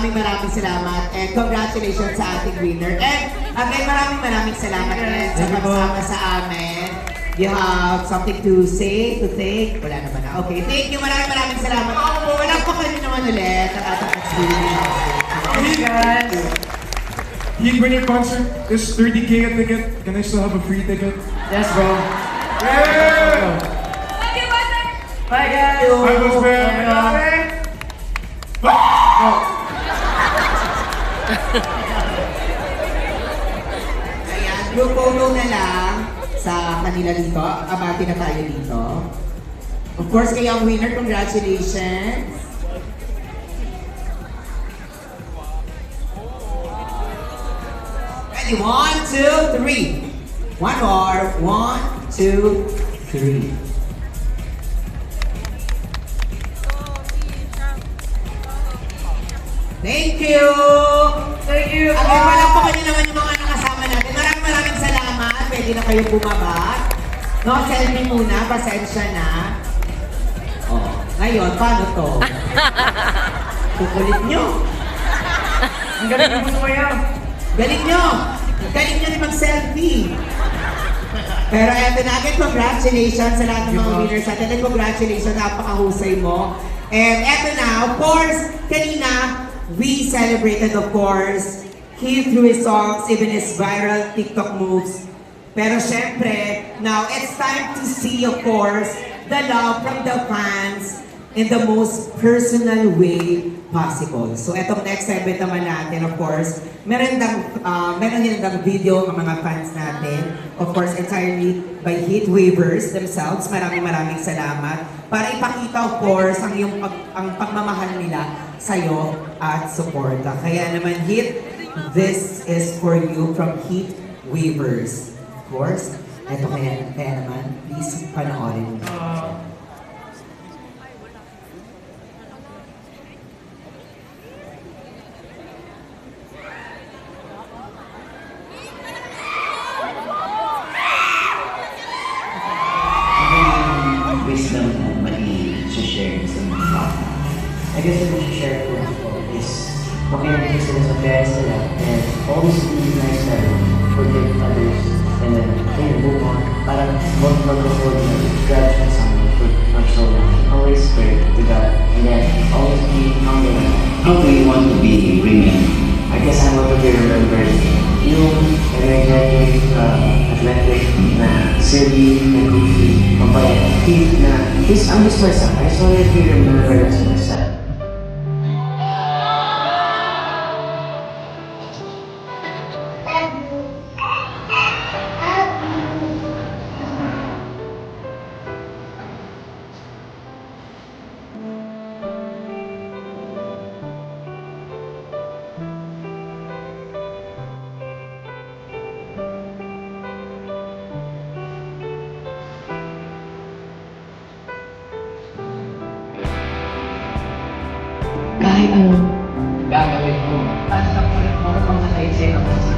maraming salamat and congratulations sa ating winner. And again, maraming salamat rin sa pagsama sa amin. You have something to say, to think? Wala naman na. Okay, thank you. Maraming salamat. Walang pa kayo naman ulit ang ating experience. Hey guys! Heat when your concert is 30K a ticket, can I still have a free ticket? Yes, bro. Yeah! Bye, guys! Bye, Boss Ben! Ayan, group photo na lang sa kanila dito. Abati na tayo dito. Of course, kayo ang winner. Congratulations! Ready? 1, 2, 3. One more. 1, 2, 3. Thank you! Thank you! Again, walang pa kayo naman yung mga nakasama natin. Maraming salamat. Pwede na kayo bumaba. No, selfie muna. Pasensya na. Oh, ngayon, paano to? Kukulit nyo. Ang galing mo sumaya. Galing nyo. Galing nyo rin mag-selfie. Pero eto na, again, congratulations sa lahat ng mga winners natin. And congratulations, napakahusay mo. And eto na, of course, kanina, we celebrated, of course, Heat through his songs, even his viral TikTok moves. Pero syempre, now it's time to see, of course, the love from the fans in the most personal way possible. So etong next segment naman natin, of course, meron din video ang mga fans natin. Of course, entirely by Heat Wavers themselves. Maraming salamat. Para ipakita, of course, ang pagmamahal nila sa'yo at suporta. Kaya naman, Heat, this is for you from Heat Wavers. Of course, eto kaya naman, please panoorin mo. Wisdom na mali-share sa mga tao. I guess what we share ko is makinig sila sa parents nila and always be nice to them, forgive others, and then move on. Parang mag-hold na grudge na someone for so long. Always pray to God and then always be humble. How do you want to be remembered? I guess I want to be remembered yung energetic, athletic, na silly, na goofy, mabait, cute na, I'm just myself. I just want to be remembered as myself. Kahit anong Gagawin mo. At sa kulit mo, kung nakaisip ako sa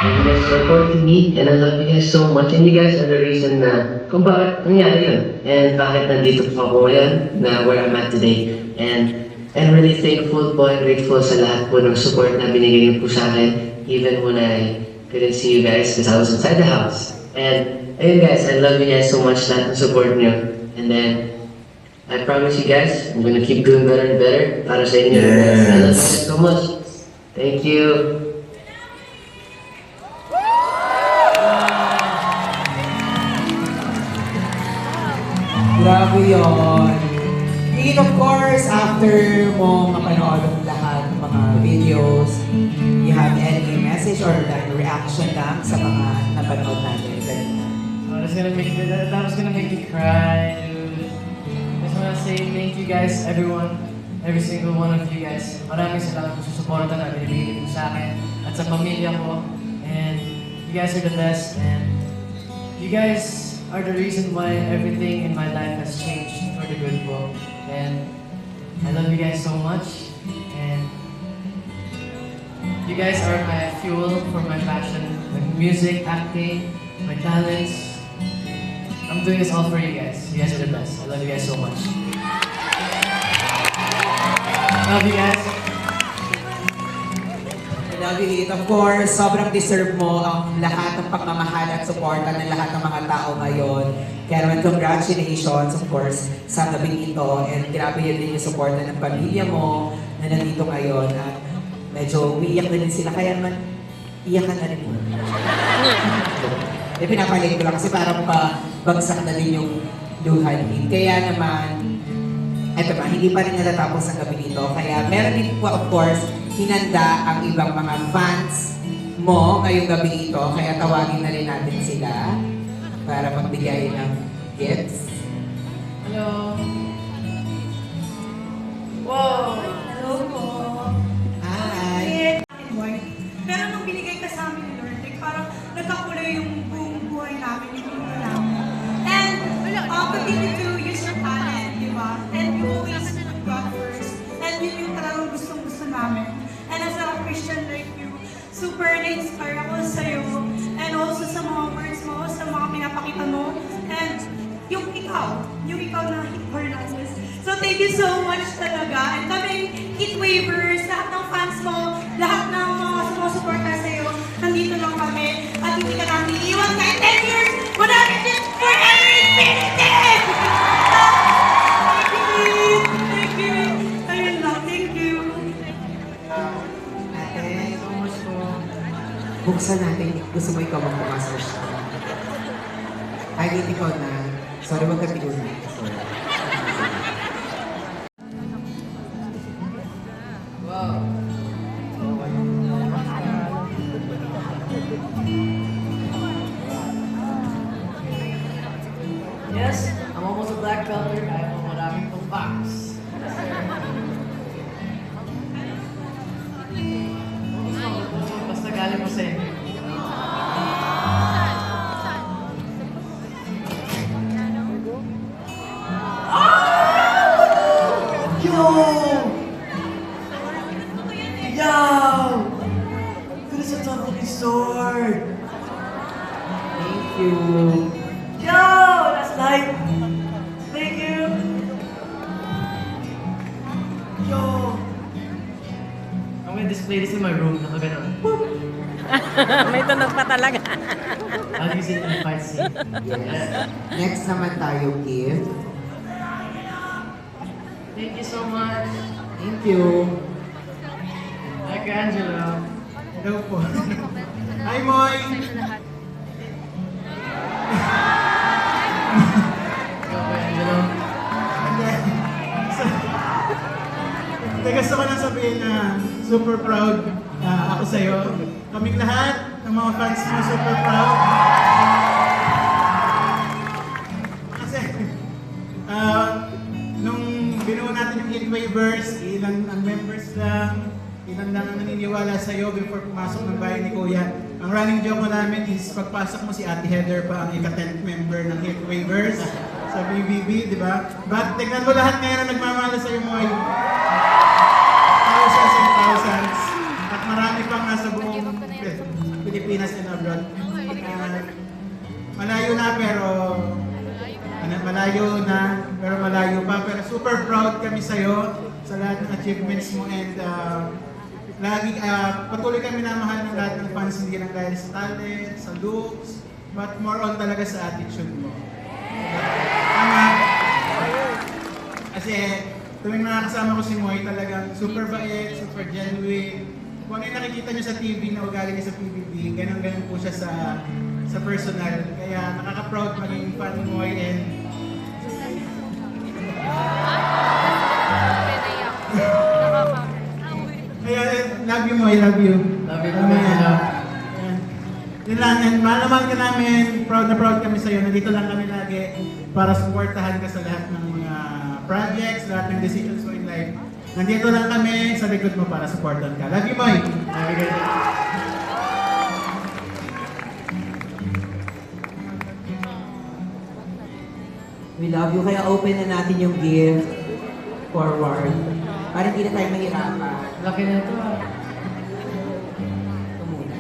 You guys supported me and I love you guys so much and you guys are the reason na kung bakit nangyari yun and bakit nandito pa ako ngayon na where I'm at today and I'm really thankful po and grateful sa lahat po ng support na binigay niyo po sa akin even when I couldn't see you guys because I was inside the house and ayun guys, I love you guys so much lahat ng support niyo and then I promise you guys I'm gonna keep doing better and better para sa inyo guys. I love you guys so much. Thank you. Grabe yun. And of course, after mo mapanood ang lahat ng mga videos, you have any message or like reaction lang sa mga napanood natin? That was gonna make me cry, dude. Just wanna say thank you guys, everyone, every single one of you guys. Maraming salamat sa suporta na binibigay niyo sa akin at sa pamilya ko. And you guys are the best and you guys are the reason why everything in my life has changed for the good po. And I love you guys so much. And you guys are my fuel for my passion, like music, acting, my talents. I'm doing this all for you guys. You guys are the best. I love you guys so much. Love you guys. I love you, Hit. Of course, sobrang deserve mo ang lahat ng pagmamahal at suporta ng lahat ng mga tao ngayon. Kaya naman, congratulations, of course, sa gabing ito. And grabe yun din yung suporta ng pamilya mo na nandito ngayon. At medyo umiiyak na din sila. Kaya naman, iyak ka na rin mo. Pinapalit ko lang kasi parang bagsak na din yung luha ni. Kaya naman, eto ba, hindi pa rin natatapos ang gabi nito. Kaya meron din po, of course, hinanda ang ibang mga fans mo ngayong gabi ito. Kaya tawagin na rin natin sila para magbigay ng gifts. Hello. Wow. Hello po. Hi! Pero nung binigay ka sa amin ni Lord, like, parang nagkakulay yung buong buhay namin, yung mundo namin. And continue to use your talent, di ba? And you always put God first. And yun yung talagang gustong-gusto namin. And as a Christian like you, super na-inspire ako sa'yo. And also sa mga words mo, sa mga pinapakita mo. And yung ikaw na Hernandez. So thank you so much talaga. And kami, Hit Wavers, lahat ng fans mo, lahat ng mga sumusuporta sa'yo, nandito lang kami. At hindi ka namin iiwan kahit 10 years, marami din forever infinity! Thank you! Ayun lang, thank you! Ate, so much po. Buksan natin. Gusto mo ikaw magpumasok siya. Ay, hindi ikaw na. Sorry, wag ka tigunan. Sorry. Wow. Yes, I'm almost a black belt. I have maraming pang box. Basta galing mo sa inyo. This is a Totally sword! Thank you. Yo! That's like... Thank you! Yo! I'm gonna display this in my room. Nakaganon. May tunog pa talaga. Lagi scene and fight scene. Yes. Next naman tayo, gift. Thank you so much. Thank you. Hi, Angelo. Hello po. Hi, Moy! Go, Angelo. Hindi, gusto ko lang sabihin na super proud ako sa'yo. Kaming lahat ng mga fans mo, super proud. Kasi, nung binuo natin yung Hitwaivers, ilan ang members lang, ilan lang ang naniniwala sa'yo before pumasok ng bahay ni Kuya. Ang running joke mo namin is pagpasok mo si Ate Heather pa ang ika-10th member ng Hitwaivers sa BBB, di ba? But tignan mo lahat ngayon na nagmamahal sa'yo mo ay thousands and thousands. At marami pang nasa buong Pilipinas and abroad. Malayo na pero malayo pa. Pero super proud kami sa'yo sa lahat ng achievements mo and patuloy kami na mahal ng lahat ng fans, hindi lang dahil sa talent, sa looks, but more on talaga sa attitude mo. Tama? Kasi tuwing nakakasama ko si Moy, talagang super bait, super genuine. Kung ano yung nakikita niyo sa TV na ugali niya sa PBB, ganun-ganun po siya sa personal. Kaya nakaka-proud maging fan ni Moy and kaya love you Moy, love you. Love you, Angelo. Ayan. Yun lang, and mahal naman ka namin, proud na proud kami sa'yo. Nandito lang kami lagi para supportahan ka sa lahat ng mga projects, lahat ng decisions mo in life. Nandito lang kami sa likod mo para supportan ka. Love you, Moy! Have a good day. We love you. Kaya open na natin yung gift forward. Para hindi na tayo mahirapan. Laki na ito ah. Ito muna.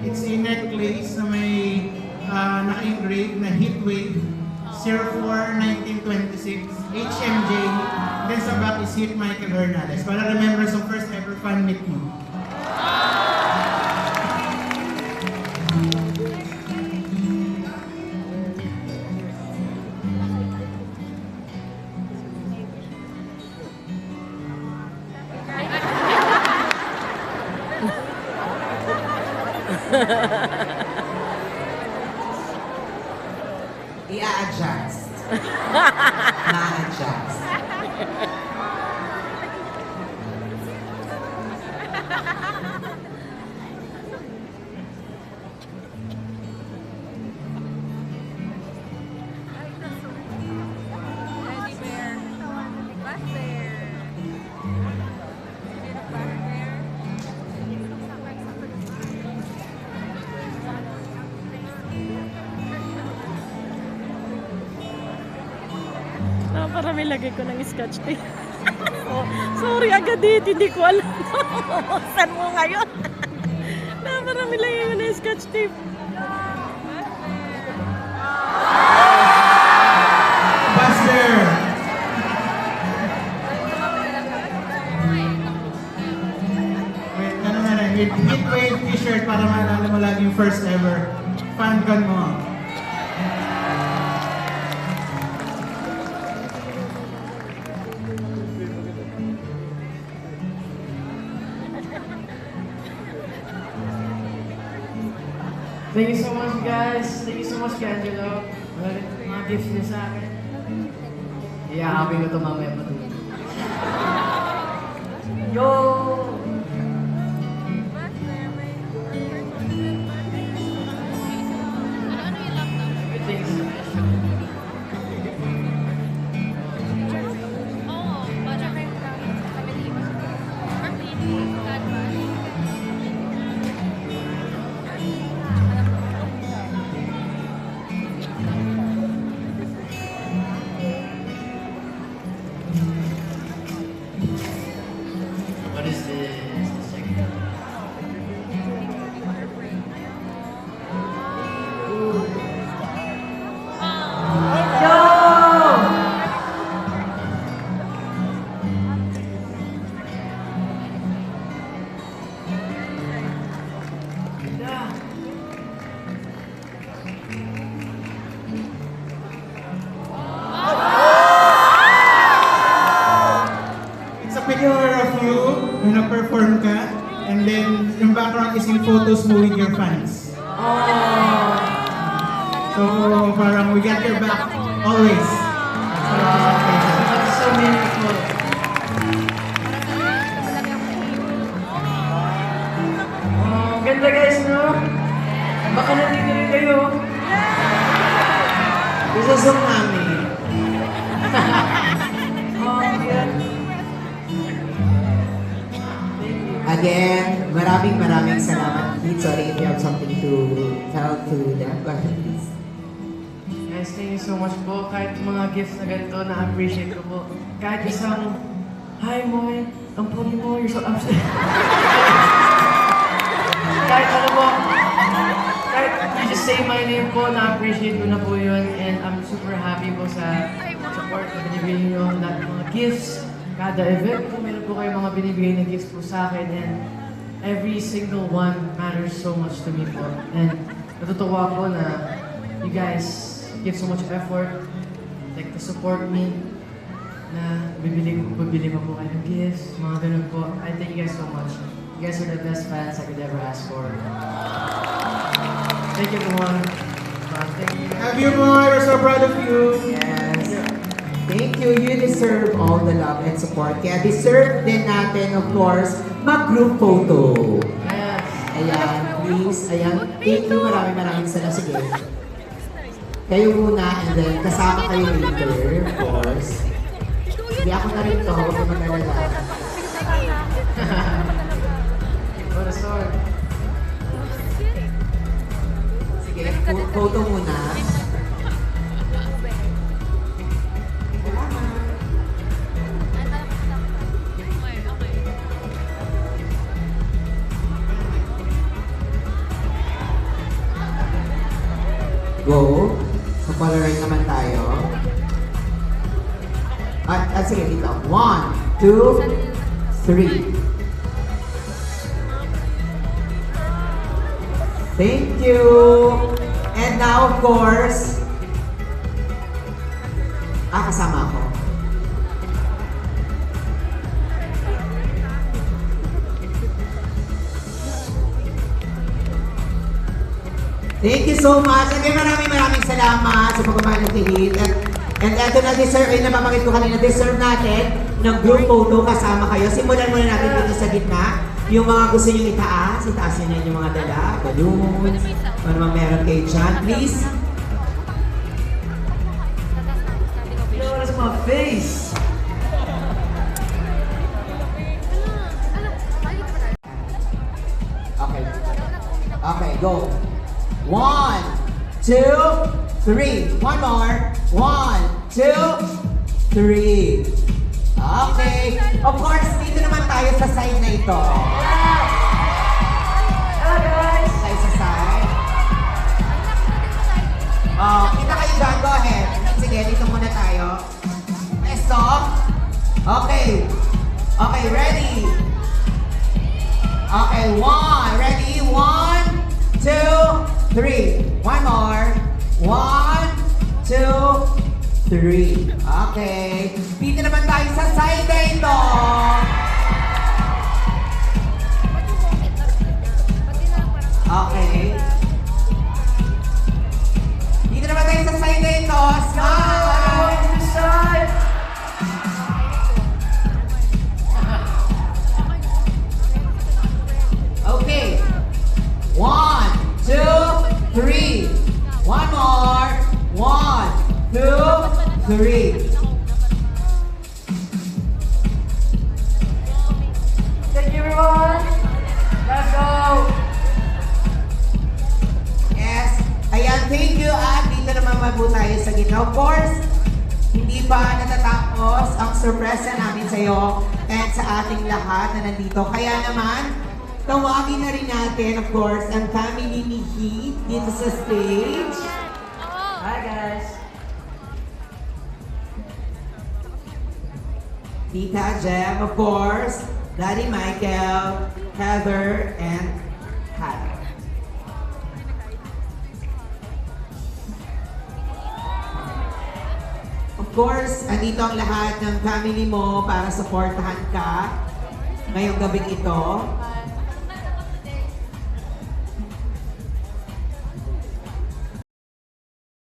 It's a necklace na may naka-engrave na Heatwave 04-1926 HMJ. Then sa back is Hit Michael Hernandez. Para remember sa first ever fan meet mo. I-adjust. Na-adjust. Naparami lagay ko ng scotch tape. Oh, sorry agad dito, hindi ko alam. Saan mo ngayon? Naparami lagay ko ng scotch tape. Buster! Wait, ano na rin, Heatwave t-shirt para maalala mo lagi yung first ever fan con mo. Thank you so much guys. Thank you so much kay Angelo. Mga gifts niya sa akin. Iyakapin ko ito mamaya patuloy. Yo! those moving your fans. So, parang we got your back always. That's so meaningful. Oh, ganda guys, no? Baka nandito rin kayo. Gusto song namin. Oh, yeah. Again, maraming salamat. Pete, sorry if you have something to tell to them. Go ahead, please. Guys, thank you so much po. Kahit mga gifts na ganito, na-appreciate ko po. Kahit isang, hi Moy, ang puli mo, you're so upset. Kahit ano po, kahit you just say my name po, na-appreciate ko na po yun. And I'm super happy po sa support na binibigay nyo, lahat ng mga gifts. Kada event po, meron po kayo mga binibigay na gifts po sa akin. And every single one matters so much to me po. And natutuwa po na you guys give so much effort, like to support me, na bibili mo po kayo ng gifts, mga ganun po. I thank you guys so much. You guys are the best fans I could ever ask for. Thank you everyone. Thank you. Love you, boy. We're so proud of you. Yes. Thank you. You deserve all the love and support. Kaya deserve din natin, of course, mag-group photo. Yes. Ayan, please. Ayan. Thank you. Maraming salamat. Sige. Kayo muna, and then kasama kayo later, of course. Hindi ako na rin to, huwag ko mag-alala. What a story. Sige, photo muna. Go. Sa Polaroid naman tayo. At sige, dito. 1, 2, 3. Thank you. And now, of course, kasama ako. Thank you so much. Again, maraming salamat sa pagmamahal ng Kihit. And eto na, deserve, ay nababanggit ko kanina, deserve natin ng group photo kasama kayo. Simulan muna natin dito sa gitna. Yung mga gusto nyo itaas nyo na yung mga dala, balloons, ano naman meron kayo dyan, please. Yo, that's my face. Okay. Okay, go. 1, 2, 3. One more. 1, 2, 3. Okay. Of course, dito naman tayo sa side na ito. Hello guys. Tayo sa side. Kita kayo dyan. Go ahead. Sige, dito muna tayo. Stop. Okay. Okay, ready. Okay, 1. Ready? 1, 2, 3. One more. 1, 2, 3. Okay. Dito naman tayo sa side na ito. Okay. Dito naman tayo sa side na ito. Smile! Okay. 1, 2, 3. One more. 1, 2, 3. Thank you everyone. Let's go. Yes. Ayan, thank you. At dito naman mabuti tayo sa gitna. Of course, hindi pa natatapos ang sorpresa namin sa iyo and sa ating lahat na nandito. Kaya naman, tawagin na rin natin, of course, ang family ni Heath dito sa stage. Hi guys. Tita Jem, of course, Daddy Michael, Heather, and Hannah. Of course, andito ang lahat ng family mo para supportahan ka ngayong gabing ito.